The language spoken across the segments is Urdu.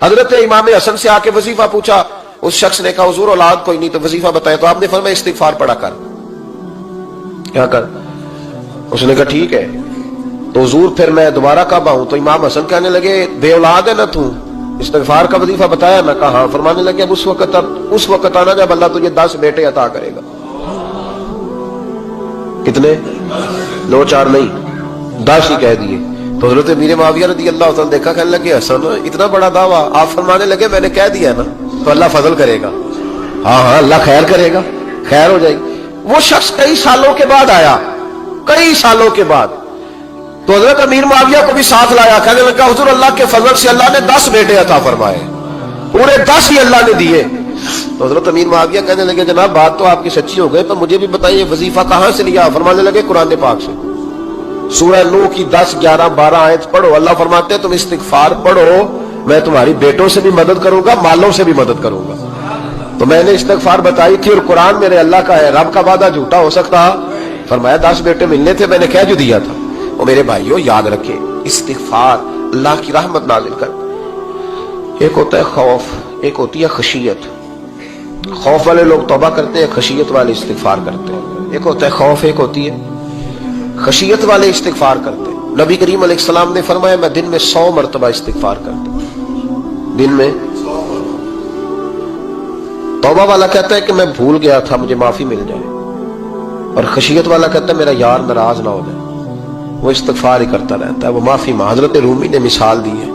حضرت امام حسن سے آ کے وظیفہ پوچھا، اس شخص نے کہا حضور اولاد کوئی نہیں تو وظیفہ بتایا، تو آپ نے فرمایا استغفار پڑھا کر، کیا کر؟ اس نے کہا ٹھیک ہے۔ تو حضور پھر میں دوبارہ کب آؤں؟ تو امام حسن کہنے لگے بے اولاد ہے نا تو، استغفار کا وظیفہ بتایا؟ میں کہا ہاں۔ فرمانے لگے اب اس وقت آنا جب اللہ تجھے 10 بیٹے عطا کرے گا۔ کتنے؟ 2 4 نہیں، 10 ہی کہہ دیے۔ تو حضرت امیر معاویہ رضی اللہ عنہ دیکھا، کہنے لگے حسن اتنا بڑا دعویٰ؟ آپ فرمانے لگے میں نے کہہ دیا نا تو اللہ فضل کرے گا، ہاں ہاں اللہ خیر کرے گا، خیر ہو جائے گی۔ وہ شخص کئی سالوں کے بعد آیا، کئی سالوں کے بعد، تو حضرت امیر معاویہ کو بھی ساتھ لایا، کہنے لگا حضور اللہ کے فضل سے اللہ نے 10 بیٹے عطا فرمائے، پورے 10 ہی اللہ نے دیے۔ تو حضرت امیر معاویہ کہنے لگے جناب بات تو آپ کی سچی ہو گئی، پر مجھے بھی بتائیے وظیفہ کہاں سے لیا؟ فرمانے لگے قرآن پاک سے، سورہ نوح کی 10 11 12 آیت پڑھو۔ اللہ فرماتے ہیں تم استغفار پڑھو، میں تمہاری بیٹوں سے بھی مدد کروں گا، مالوں سے بھی مدد کروں گا۔ تو میں نے استغفار بتائی تھی اور قرآن میرے اللہ کا ہے، رب کا وعدہ جھوٹا ہو سکتا؟ فرمایا 10 بیٹے ملنے تھے، میں نے کہہ جو دیا تھا۔ اور میرے بھائیوں یاد رکھیں، استغفار اللہ کی رحمت نازل کر۔ ایک ہوتا ہے خوف، ایک ہوتی ہے خشیت۔ خوف والے لوگ توبہ کرتے ہیں، خشیت والے استغفار کرتے ہیں۔ ایک ہوتا ہے خوف، ایک ہوتی ہے خشیت والے استغفار کرتے ہیں۔ نبی کریم علیہ السلام نے فرمایا میں دن میں 100 مرتبہ استغفار کرتا ہوں، دن میں۔ توبہ والا کہتا ہے کہ میں بھول گیا تھا، مجھے معافی مل جائے، اور خشیت والا کہتا ہے میرا یار ناراض نہ ہو جائے، وہ استغفار ہی کرتا رہتا ہے، وہ معافی مانگ۔ حضرت رومی نے مثال دی ہے،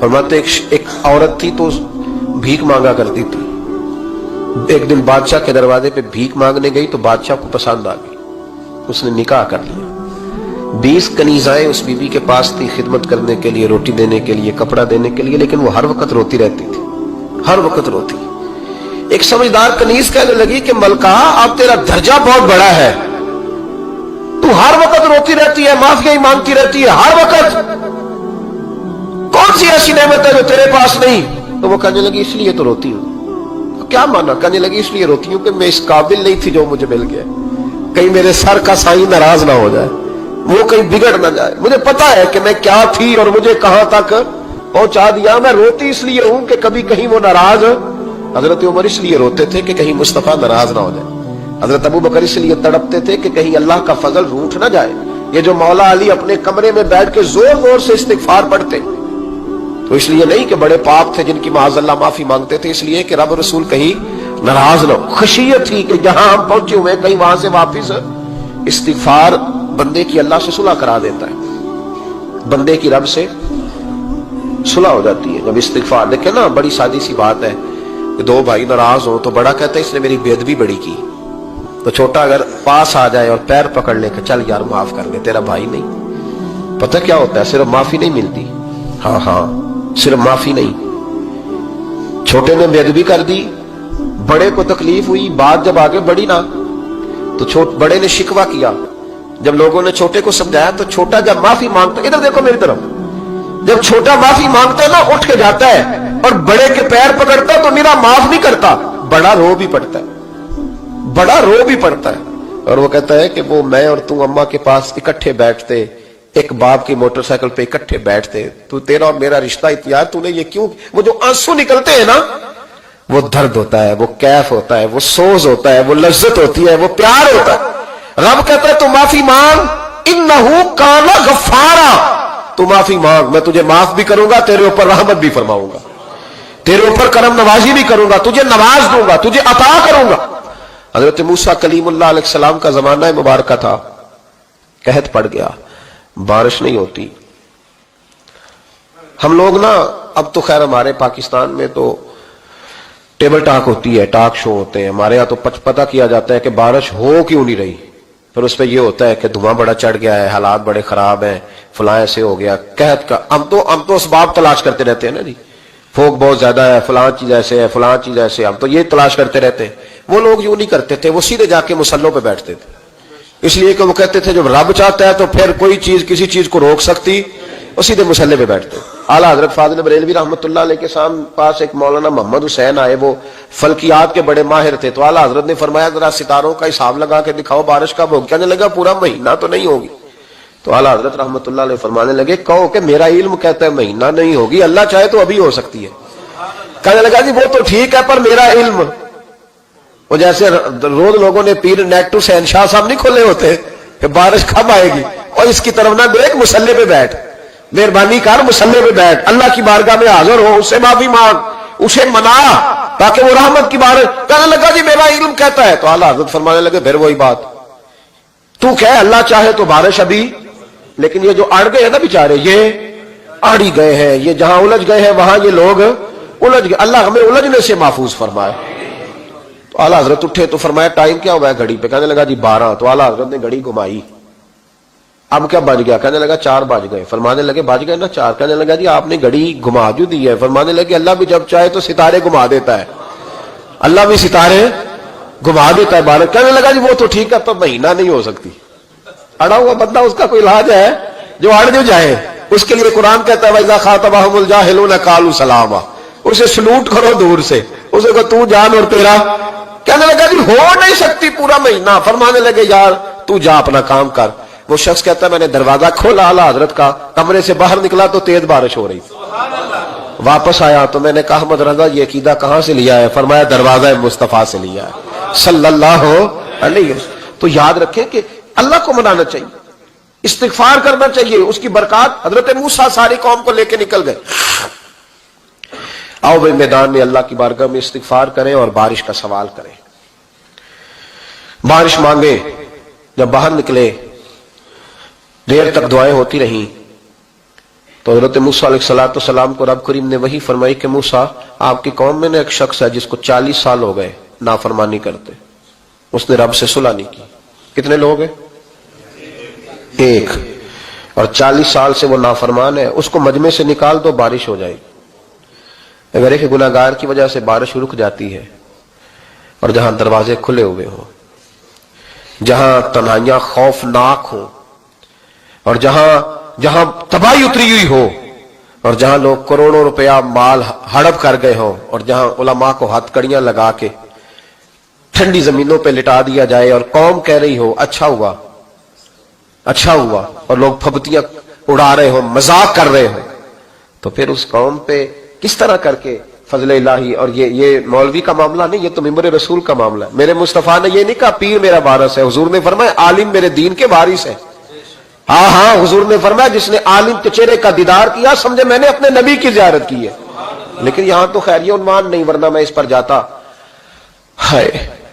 فرماتے ایک عورت تھی تو بھیک مانگا کرتی تھی، ایک دن بادشاہ کے دروازے پہ بھیک مانگنے گئی تو بادشاہ کو پسند آ گئی، اس نے نکاح کر لیا۔ 20 کنیزائیں اس بی بی کے پاس تھی خدمت کرنے کے لیے، روٹی دینے کے لیے، کپڑا دینے کے لیے، لیکن وہ ہر وقت روتی رہتی تھی، ہر وقت روتی۔ ایک سمجھدار کنیز کہنے لگی کہ ملکہ اب تیرا درجہ بہت بڑا ہے، تو ہر وقت روتی رہتی ہے، معافیاں ہی مانگتی رہتی ہے ہر وقت، کون سی ایسی نعمت ہے جو تیرے پاس نہیں؟ تو وہ کہنے لگی اس لیے تو روتی ہوں۔ کیا مانا؟ کہنے لگی اس لیے روتی ہوں کہ میں اس قابل نہیں تھی جو مجھے مل گیا، کہیں میرے سر کا سائیں ناراض نہ ہو جائے، وہ کہیں بگڑ نہ جائے، مجھے پتا ہے کہ میں کیا تھی اور مجھے کہاں تک پہنچا دیا، میں روتی اس لیے ہوں کہ کبھی کہیں وہ ناراض۔ حضرت عمر اس لیے روتے تھے کہ کہیں مصطفیٰ ناراض نہ ہو جائے، حضرت ابو بکر اس لیے تڑپتے تھے کہ کہیں اللہ کا فضل روٹھ نہ جائے۔ یہ جو مولا علی اپنے کمرے میں بیٹھ کے زور زور سے استغفار پڑھتے تو اس لیے نہیں کہ بڑے پاک تھے جن کی معاذ اللہ معافی مانگتے تھے، اس لیے کہ رب رسول کہیں ناراض نہ ہو۔ خشیت تھی کہ جہاں ہم پہنچے ہوئے کہیں وہاں سے واپس۔ استغفار بندے کی اللہ سے صلح کرا دیتا ہے، بندے کی رب سے صلح ہو جاتی ہے جب استغفار۔ دیکھیں نا بڑی سادی سی بات ہے کہ 2 بھائی ناراض ہو تو بڑا کہتا ہے اس نے میری بے ادبی بڑی کی، تو چھوٹا اگر پاس آ جائے اور پیر پکڑ لے کہ چل یار معاف کر دے، تیرا بھائی نہیں۔ پتہ کیا ہوتا ہے؟ صرف معافی نہیں ملتی، ہاں ہاں صرف معافی نہیں، چھوٹے نے بے ادبی کر دی، بڑے کو تکلیف ہوئی، بات جب آگے بڑھی نا تو بڑے نے شکوہ کیا، جب لوگوں نے چھوٹے کو سمجھایا تو چھوٹا جب معافی مانگتا، ادھر دیکھو میری طرف، جب چھوٹا معافی مانگتا ہے نا اٹھ کے جاتا ہے اور بڑے کے پیر پکڑتا تو میرا معاف نہیں کرتا، بڑا رو بھی پڑتا ہے، بڑا رو بھی پڑتا ہے، اور وہ کہتا ہے کہ وہ میں اور تو اماں کے پاس اکٹھے بیٹھتے، ایک باپ کی موٹر سائیکل پہ اکٹھے بیٹھتے، تو تیرا اور میرا رشتہ اتیار تو نے یہ کیوں؟ وہ جو آنسو نکلتے ہیں نا وہ درد ہوتا ہے، وہ کیف ہوتا ہے، وہ سوز ہوتا ہے، وہ لذت ہوتی ہے، وہ پیار ہوتا ہے۔ رب کہتا ہے تو معافی مانگ، انہو کان غفارا، تو معافی مانگ، میں تجھے معاف بھی کروں گا، تیرے اوپر رحمت بھی فرماؤں گا، تیرے اوپر کرم نوازی بھی کروں گا، تجھے نواز دوں گا، تجھے عطا کروں گا۔ حضرت موسیٰ کلیم اللہ علیہ السلام کا زمانہ مبارکہ تھا، قحط پڑ گیا، بارش نہیں ہوتی۔ ہم لوگ نا اب تو خیر ہمارے پاکستان میں تو ٹیبل ٹاک ہوتی ہے، ٹاک شو ہوتے ہیں، ہمارے ہاں تو پتہ کیا جاتا ہے کہ بارش ہو کیوں نہیں رہی، پھر اس پہ یہ ہوتا ہے کہ دھواں بڑا چڑھ گیا ہے، حالات بڑے خراب ہیں، فلاں ایسے ہو گیا، قحط کا۔ ہم تو اسباب تلاش کرتے رہتے ہیں نا جی، فوق بہت زیادہ ہے، فلاں چیز ایسے ہے، فلاں چیز ایسے، ہم تو یہ تلاش کرتے رہتے ہیں۔ وہ لوگ یوں نہیں کرتے تھے، وہ سیدھے جا کے مسلوں پہ بیٹھتے تھے، اس لیے کہ وہ کہتے تھے جب رب چاہتا ہے تو پھر کوئی چیز کسی چیز کو روک سکتی، وہ سیدھے مسلے پہ بیٹھتے۔ اعلیٰ حضرت فاضل بریلوی رحمۃ اللہ علیہ کے پاس ایک مولانا محمد حسین آئے، وہ فلکیات کے بڑے ماہر تھے، تو اعلیٰ حضرت نے فرمایا ذرا ستاروں کا حساب لگا کے دکھاؤ بارش کب ہوگی؟ کہنے لگا پورا مہینہ تو نہیں ہوگی۔ تو اعلیٰ حضرت رحمۃ اللہ علیہ فرمانے لگے کہو کہ میرا علم کہتا ہے مہینہ نہیں ہوگی، اللہ چاہے تو ابھی ہو سکتی ہے۔ کہنے لگا جی وہ تو ٹھیک ہے پر میرا علم، وہ جیسے روز لوگوں نے پیر نیٹ ٹو شہنشاہ صاحب نہیں کھولے ہوتے کہ بارش کب آئے گی، اور اس کی طرف نہ دیکھ، مصلے پہ بیٹھ، مہربانی کر مصلے پہ بیٹھ، اللہ کی بارگاہ میں حاضر ہو، اس سے معافی مانگ، اسے منا تاکہ وہ رحمت کی بارش۔ کہنے لگا جی میرا علم کہتا ہے، تو اعلیٰ حضرت فرمانے لگے پھر وہی بات، تو کہ اللہ چاہے تو بارش ابھی، لیکن یہ جو اڑ گئے ہیں نا بیچارے، یہ اڑ ہی گئے ہیں، یہ جہاں الجھ گئے ہیں وہاں یہ لوگ الجھ گئے، اللہ ہمیں الجھنے سے محفوظ فرمائے۔ تو اعلیٰ حضرت اٹھے تو فرمایا ٹائم کیا ہوا ہے گھڑی پہ؟ کہنے لگا جی 12۔ تو اعلیٰ حضرت نے گھڑی گھمائی، اب کیا بج گیا؟ کہنے لگا 4 بج گئے۔ فرمانے لگے بج گئے نا 4؟ کہنے لگا جی آپ نے گھڑی گھما جو دی ہے۔ فرمانے لگے اللہ بھی جب چاہے تو ستارے گھما دیتا ہے، اللہ بھی ستارے گھما دیتا ہے بارش۔ کہنے لگا جی وہ تو ٹھیک ہے پر مہینہ نہیں ہو سکتی، اڑا ہوا بندہ اس کا کوئی علاج ہے جو اڑ جو جائے؟ اس کے لیے قرآن کہتا ہے وَإِذَا خَاطَبَهُمُ الْجَاهِلُونَ قَالُوا سَلَامًا، اسے سلوٹ کرو دور سے، اسے کو تو جان اور تیرا۔ کہنے لگا جی ہو نہیں سکتی پورا مہینہ۔ فرمانے لگے یار تو جا اپنا کام کر۔ وہ شخص کہتا ہے میں نے دروازہ کھولا اعلیٰ حضرت کا، کمرے سے باہر نکلا تو تیز بارش ہو رہی، واپس آیا تو میں نے کہا احمد رضا یہ عقیدہ کہاں سے لیا ہے؟ فرمایا دروازہ مصطفیٰ سے لیا ہے صلی اللہ علیہ وسلم۔ تو یاد رکھیں کہ اللہ کو منانا چاہیے، استغفار کرنا چاہیے، اس کی برکات۔ حضرت موسیٰ ساری قوم کو لے کے نکل گئے۔ آؤ بھائی میدان میں اللہ کی بارگاہ میں استغفار کریں اور بارش کا سوال کریں، بارش مانگے۔ جب باہر نکلے دیر تک دعائیں ہوتی رہیں تو حضرت موسیٰ علیہ السلام کو رب کریم نے وحی فرمائی کہ موسیٰ آپ کی قوم میں نے ایک شخص ہے جس کو 40 سال ہو گئے نافرمانی کرتے، اس نے رب سے صلح نہیں کی۔ کتنے لوگ ہیں؟ ایک، اور 40 سال سے وہ نافرمان ہے، اس کو مجمع سے نکال دو بارش ہو جائے گی۔ اگر ایک گناہگار کی وجہ سے بارش رک جاتی ہے، اور جہاں دروازے کھلے ہوئے ہوں، جہاں تنہائیاں خوفناک ہوں، اور جہاں تباہی اتری ہوئی ہو، اور جہاں لوگ کروڑوں روپیہ مال ہڑپ کر گئے ہوں، اور جہاں علماء کو ہاتھ کڑیاں لگا کے ٹھنڈی زمینوں پہ لٹا دیا جائے اور قوم کہہ رہی ہو اچھا ہوا اچھا ہوا، اور لوگ پھبتیاں اڑا رہے ہوں، مذاق کر رہے ہوں، تو پھر اس قوم پہ کس طرح کر کے فضل الہی۔ اور یہ مولوی کا معاملہ نہیں، یہ تو ممبر رسول کا معاملہ ہے۔ میرے مصطفیٰ نے یہ نہیں کہا پیر میرا وارث ہے، حضور نے فرمایا عالم میرے دین کے وارث ہے۔ ہاں حضور نے فرمایا جس نے عالم کے چہرے کا دیدار کیا سمجھے میں نے اپنے نبی کی زیارت کی ہے۔ لیکن یہاں تو خیر یہ عنوان نہیں، ورنہ میں اس پر جاتا ہے۔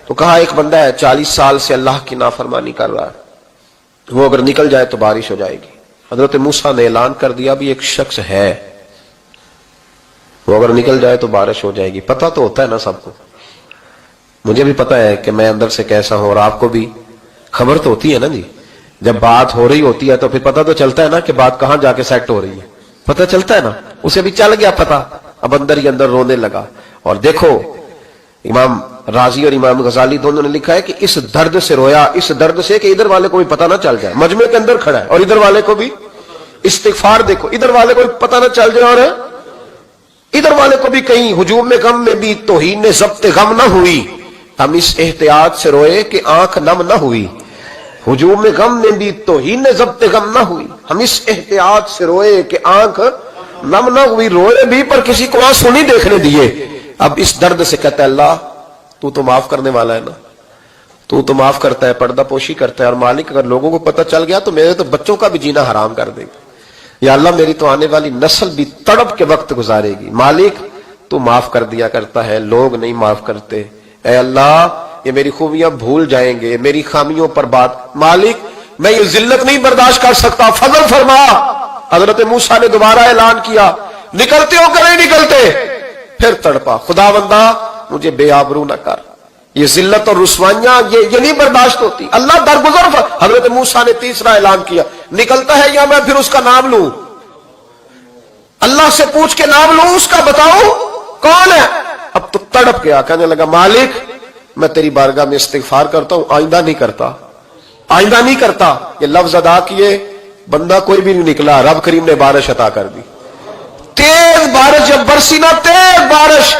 تو کہا ایک بندہ ہے 40 سال سے اللہ کی نافرمانی کر رہا ہے، وہ اگر نکل جائے تو بارش ہو جائے گی۔ حضرت موسیٰ نے اعلان کر دیا بھی ایک شخص ہے، وہ اگر نکل جائے تو بارش ہو جائے گی۔ پتہ تو ہوتا ہے نا سب کو، مجھے بھی پتہ ہے کہ میں اندر سے کیسا ہوں، اور آپ کو بھی خبر تو ہوتی ہے نا جی۔ جب بات ہو رہی ہوتی ہے تو پھر پتہ تو چلتا ہے نا کہ بات کہاں جا کے سیٹ ہو رہی ہے، پتہ چلتا ہے نا۔ اسے بھی چل گیا پتہ، اب اندر ہی اندر رونے لگا۔ اور دیکھو امام رازی اور امام غزالی دونوں نے لکھا ہے کہ اس درد سے رویا، اس درد سے کہ ادھر والے کو بھی پتہ نہ چل جائے، مجمع کے اندر کھڑا ہے اور ادھر والے کو بھی استغفار، دیکھو ادھر والے کو بھی پتہ نہ چل جائے اور ادھر والے کو بھی کہیں ہجوم میں غم میں بھی توہین نے ضبط غم نہ ہوئی، ہم اس احتیاط سے روئے کہ آنکھ نم نہ ہوئی۔ ہجوم میں غم میں بھی توہین نے ضبط غم نہ ہوئی، ہم اس احتیاط سے روئے کہ آنکھ نم نہ ہوئی۔ روئے بھی پر کسی کو آنسو نہیں دیکھنے دیے۔ اب اس درد سے کہتا ہے اللہ تو معاف کرنے والا ہے نا، تو معاف کرتا ہے، پردہ پوشی کرتا ہے، اور مالک اگر لوگوں کو پتہ چل گیا تو میرے تو بچوں کا بھی جینا حرام کر دے گا، یا اللہ میری تو آنے والی نسل بھی تڑپ کے وقت گزارے گی۔ مالک تو معاف کر دیا کرتا ہے، لوگ نہیں معاف کرتے۔ اے اللہ یہ میری خوبیاں بھول جائیں گے، میری خامیوں پر بات، مالک میں یہ ذلت نہیں برداشت کر سکتا، فضل فرما۔ حضرت موسیٰ نے دوبارہ اعلان کیا نکلتے ہو کہ نہیں نکلتے؟ پھر تڑپا خدا بندہ مجھے بے آبرو نہ کر، یہ ذلت اور رسوائیاں یہ نہیں برداشت ہوتی، اللہ درگزر۔ حضرت موسیٰ نے تیسرا اعلان کیا نکلتا ہے یا میں پھر اس کا نام لوں، اللہ سے پوچھ کے نام لوں اس کا، بتاؤ کون ہے؟ اب تو تڑپ گیا، کہنے لگا مالک میں تیری بارگاہ میں استغفار کرتا ہوں، آئندہ نہیں کرتا، آئندہ نہیں کرتا۔ یہ لفظ ادا کیے، بندہ کوئی بھی نہیں نکلا، رب کریم نے بارش عطا کر دی، تیز بارش جب برسی نا، تیز بارش،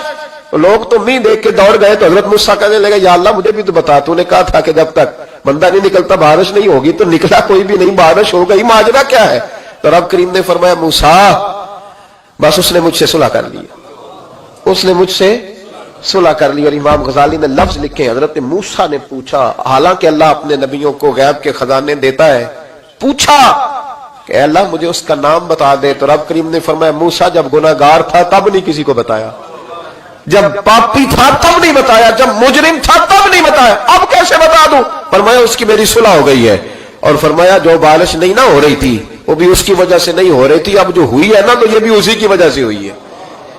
لوگ تو نہیں دیکھ کے دوڑ گئے۔ تو حضرت موسیٰ کہنے لگا یا اللہ مجھے بھی تو بتا، تو نے کہا تھا کہ جب تک بندہ نہیں نکلتا بارش نہیں ہوگی، تو نکلا کوئی بھی نہیں، بارش ہو گئی، ماجرا کیا ہے؟ تو رب کریم نے فرمایا موسیٰ بس اس نے مجھ سے صلح کر لی، اس نے مجھ سے صلح کر لی. اور امام غزالی نے لفظ لکھے, حضرت موسیٰ نے پوچھا, حالانکہ اللہ اپنے نبیوں کو غیب کے خزانے دیتا ہے, پوچھا کہ اے اللہ مجھے اس کا نام بتا دے. تو رب کریم نے فرمایا موسیٰ جب گناہگار تھا تب نہیں کسی کو بتایا, جب پاپی تھا تب نہیں بتایا, جب مجرم تھا تب نہیں بتایا, اب کیسے بتا دوں؟ فرمایا اس کی میری صلح ہو گئی ہے. اور فرمایا جو بارش نہیں نہ ہو رہی تھی وہ بھی اس کی وجہ سے نہیں ہو رہی تھی, اب جو ہوئی ہے نا تو یہ بھی اسی کی وجہ سے ہوئی ہے.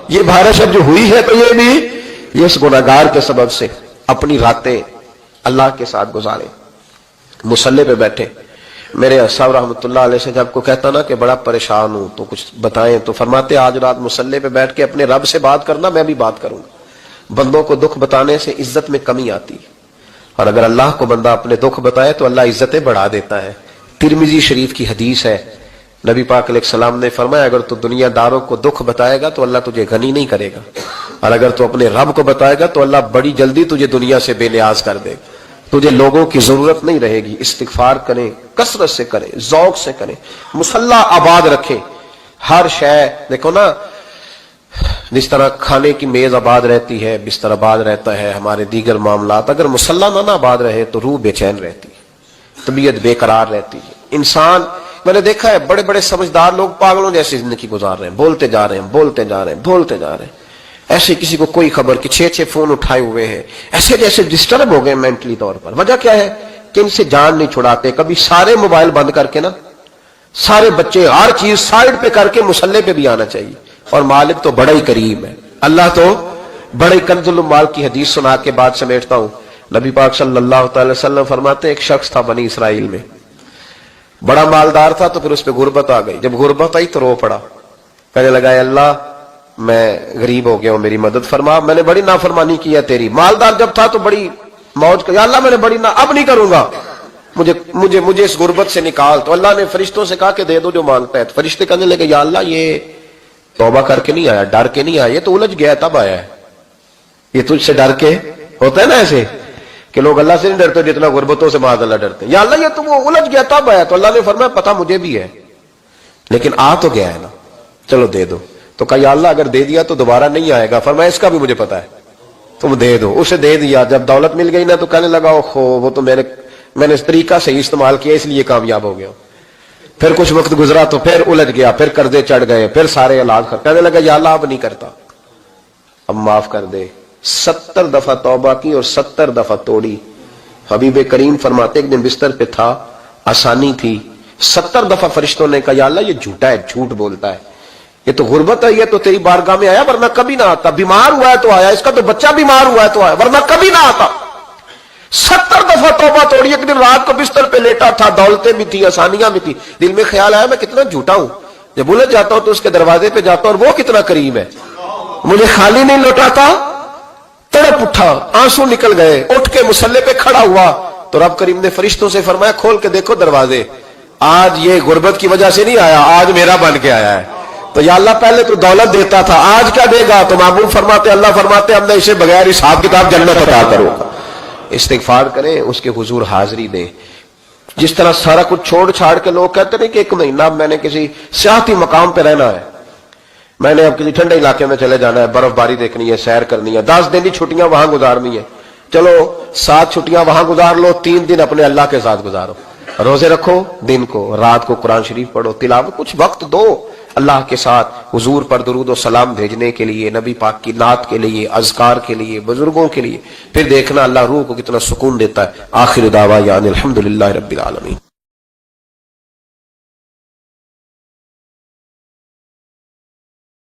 یہ بارش اب جو ہوئی ہے تو یہ بھی یہ اس گناہگار کے سبب سے. اپنی راتیں اللہ کے ساتھ گزارے, مصلی پہ بیٹھے. میرے صاحب رحمۃ اللہ علیہ سے جب کو کہتا نا کہ بڑا پریشان ہوں تو کچھ بتائیں, تو فرماتے آج رات مصلی پہ بیٹھ کے اپنے رب سے بات کرنا, میں بھی بات کروں گا. بندوں کو دکھ بتانے سے عزت میں کمی آتی ہے, اور اگر اللہ کو بندہ اپنے دکھ بتائے تو اللہ عزتیں بڑھا دیتا ہے. ترمذی شریف کی حدیث ہے, نبی پاک علیہ السلام نے فرمایا اگر تو دنیا داروں کو دکھ بتائے گا تو اللہ تجھے غنی نہیں کرے گا, اور اگر تو اپنے رب کو بتائے گا تو اللہ بڑی جلدی تجھے دنیا سے بے نیاز کر دے گا. تجھے لوگوں کی ضرورت نہیں رہے گی. استغفار کریں, کثرت سے کریں, ذوق سے کریں, مصلی آباد رکھیں. ہر شے دیکھو نا, جس طرح کھانے کی میز آباد رہتی ہے, بستر آباد رہتا ہے, ہمارے دیگر معاملات, اگر مصلی نہ آباد رہے تو روح بے چین رہتی ہے, طبیعت بے قرار رہتی ہے. انسان, میں نے دیکھا ہے بڑے بڑے سمجھدار لوگ پاگلوں جیسی زندگی گزار رہے ہیں, بولتے جا رہے ہیں, بولتے جا رہے ہیں, بولتے جا رہے ہیں, ایسے کسی کو کوئی خبر کہ 6 فون اٹھائے ہوئے ہیں, ایسے جیسے ڈسٹرب ہو گئے مینٹلی طور پر. وجہ کیا ہے کہ ان سے جان نہیں چھڑاتے. کبھی سارے موبائل بند کر کے نا, سارے بچے ہر چیز سائڈ پہ کر کے مصلی پہ بھی آنا چاہیے. اور مالک تو بڑا ہی کریم ہے, اللہ تو بڑے کنز المال کی حدیث سنا کے بعد سمیٹتا ہوں. نبی پاک صلی اللہ تعالی وسلم فرماتے ایک شخص تھا بنی اسرائیل میں, بڑا مالدار تھا, تو پھر اس پہ غربت آ گئی. جب غربت آئی تو رو پڑا, کہنے لگا اے اللہ میں غریب ہو گیا ہوں, میری مدد فرما, میں نے بڑی نافرمانی کی ہے تیری. مالدار جب تھا تو بڑی موج کر, یا اللہ میں نے بڑی اب نہیں کروں گا, مجھے اس غربت سے نکال. تو اللہ نے فرشتوں سے کہا کہ دے دو جو مانگتا ہے. تو فرشتے کہنے لگے یا اللہ یہ توبہ کر کے نہیں آیا, ڈر کے نہیں آیا, یہ تو الجھ گیا تب آیا ہے. یہ تجھ سے ڈر کے ہوتا ہے نا ایسے کہ لوگ اللہ سے نہیں ڈرتے جتنا غربتوں سے معاذ اللہ ڈرتے. یا اللہ یہ تو وہ الجھ گیا تب آیا. تو اللہ نے فرمایا پتہ مجھے بھی ہے, لیکن آ تو گیا ہے نا, چلو دے دو. تو کہا یا اللہ اگر دے دیا تو دوبارہ نہیں آئے گا. فرمایا اس کا بھی مجھے پتا ہے, تم دے دو. اسے دے دیا. جب دولت مل گئی نا تو کہنے لگا اوہو وہ تو میں نے اس طریقہ سے استعمال کیا اس لیے کامیاب ہو گیا. پھر کچھ وقت گزرا تو پھر الجھ گیا, پھر قرضے چڑھ گئے, پھر سارے علاج کہنے لگا یا اللہ اب نہیں کرتا, اب معاف کر دے. 70 دفعہ توبہ کی اور 70 دفعہ توڑی. حبیب کریم فرماتے ایک دن بستر پہ تھا, آسانی تھی, 70 دفعہ فرشتوں نے کہا یا اللہ یہ جھوٹا ہے, جھوٹ بولتا ہے, یہ تو غربت ہے, یہ تو تیری بارگاہ میں آیا ورنہ کبھی نہ آتا, بیمار ہوا ہے تو آیا, اس کا تو بچہ بیمار ہوا ہے تو آیا ورنہ کبھی نہ آتا. 70 دفعہ توبہ توڑی. ایک دن رات کو بستر پہ لیٹا تھا, دولتیں بھی تھی, آسانیاں بھی تھی, دل میں خیال آیا میں کتنا جھوٹا ہوں, جب الجھ جاتا ہوں تو اس کے دروازے پہ جاتا ہوں اور وہ کتنا کریم ہے, مجھے خالی نہیں لوٹاتا. تڑپ اٹھا, آنسو نکل گئے, اٹھ کے مصلی پہ کھڑا ہوا. تو رب کریم نے فرشتوں سے فرمایا کھول کے دیکھو دروازے, آج یہ غربت کی وجہ سے نہیں آیا, آج میرا بن کے آیا ہے. تو یا اللہ پہلے تو دولت دیتا تھا, آج کیا دے گا؟ تو معبود فرماتے اللہ فرماتے اب میں اسے بغیر حساب کتاب جنت عطا کروں گا. استغفار کریں, اس کے حضور حاضری دیں. جس طرح سارا کچھ چھوڑ چھاڑ کے لوگ کہتے ہیں کہ 1 مہینہ اب میں نے کسی سیاحتی مقام پہ رہنا ہے, میں نے اب کسی ٹھنڈے علاقے میں چلے جانا ہے, برف باری دیکھنی ہے, سیر کرنی ہے, 10 دن کی چھٹیاں وہاں گزارنی ہے. چلو 7 چھٹیاں وہاں گزار لو, 3 دن اپنے اللہ کے ساتھ گزارو, روزے رکھو, دن کو رات کو قرآن شریف پڑھو, تلاوت, کچھ وقت دو اللہ کے ساتھ حضور پر درود و سلام بھیجنے کے لیے, نبی پاک کی نعت کے لیے, اذکار کے لیے, بزرگوں کے لیے. پھر دیکھنا اللہ روح کو کتنا سکون دیتا ہے. آخر دعوانا الحمدللہ رب العالمین.